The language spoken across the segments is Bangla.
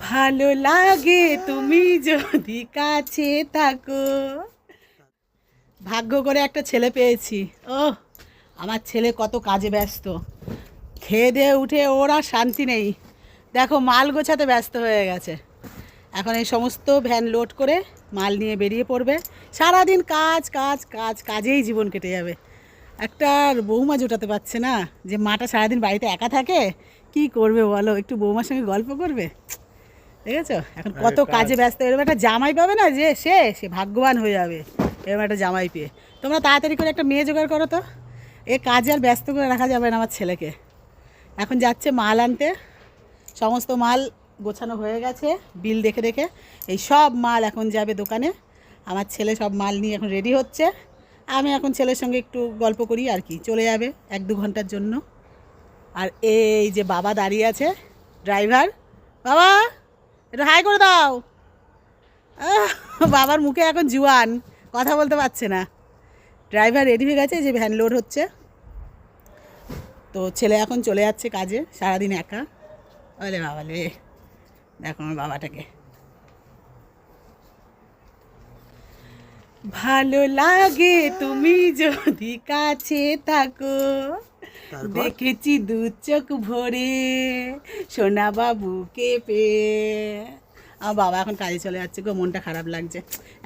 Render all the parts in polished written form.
ভালো লাগে তুমি যদি কাছে থাকো। ভাগ্য করে একটা ছেলে পেয়েছি। ও আমার ছেলে কত কাজে ব্যস্ত, খেয়ে দিয়ে উঠে ওর আর শান্তি নেই। দেখো মাল গোছাতে ব্যস্ত হয়ে গেছে। এখন এই সমস্ত ভ্যান লোড করে মাল নিয়ে বেরিয়ে পড়বে। সারাদিন কাজ কাজ কাজ কাজেই জীবন কেটে যাবে। একটা বৌমা জোটাতে পারছে না, যে মাটা সারাদিন বাড়িতে একা থাকে, কি করবে বলো? একটু বৌমার সঙ্গে গল্প করবে। দেখেছো এখন কত কাজে ব্যস্ত। এরকম একটা জামাই পাবে না, যে সে সে ভাগ্যবান হয়ে যাবে এরকম একটা জামাই পেয়ে। তোমরা তাড়াতাড়ি করে একটা মেয়ে জোগাড় করো তো, এ কাজে আর ব্যস্ত করে রাখা যাবে না আমার ছেলেকে। এখন যাচ্ছে মাল আনতে, সমস্ত মাল গোছানো হয়ে গেছে বিল দেখে দেখে। এই সব মাল এখন যাবে দোকানে। আমার ছেলে সব মাল নিয়ে এখন রেডি হচ্ছে। আমি এখন ছেলের সঙ্গে একটু গল্প করি আর কি, চলে যাবে 1-2 ঘন্টার জন্য। আর এই যে বাবা দাঁড়িয়ে আছে, ড্রাইভার বাবা, একটু হাই করে দাও। বাবার মুখে এখন জুয়ান, কথা বলতে পারছে না। ড্রাইভার রেডি হয়ে গেছে, যে ভ্যান লোড হচ্ছে। তো ছেলে এখন চলে যাচ্ছে কাজে, সারাদিন একা। বলে বাবা লে, দেখো আমার বাবাটাকে। ভালো লাগে তুমি যদি কাছে থাকো, দেখেছি 2 চোখ ভরে সোনা বাবুকে পেয়ে। আমার বাবা এখন কাজে চলে যাচ্ছে গো, মনটা খারাপ লাগছে।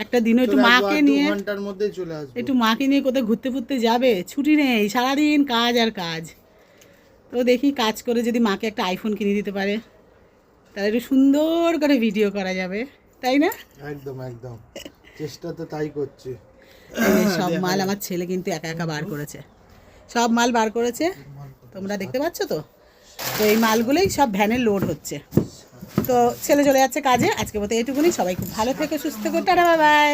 একটা দিনও একটু মাকে নিয়ে, ঘন্টার মধ্যে চলে আসবে। একটু মাকে নিয়ে কোথায় ঘুরতে ফুরতে যাবে, ছুটি নেই, সারাদিন কাজ আর কাজ। তো দেখি কাজ করে যদি মাকে একটা আইফোন কিনে দিতে পারে, তাহলে একটু সুন্দর করে ভিডিও করা যাবে, তাই না? একদম একদম, চেষ্টা তো তাই করছি। এই যে সব মাল আমার ছেলে কিন্তু একা একা বার করেছে, সব মাল বার করেছে, তোমরা দেখতে পাচ্ছ তো। তো এই মালগুলোই সব ভ্যানে লোড হচ্ছে। তো ছেলে চলে যাচ্ছে কাজে। আজকে মতো এইটুকুনি। সবাই খুব ভালো থেকো, সুস্থ থেকো, টাটা বাই বাই।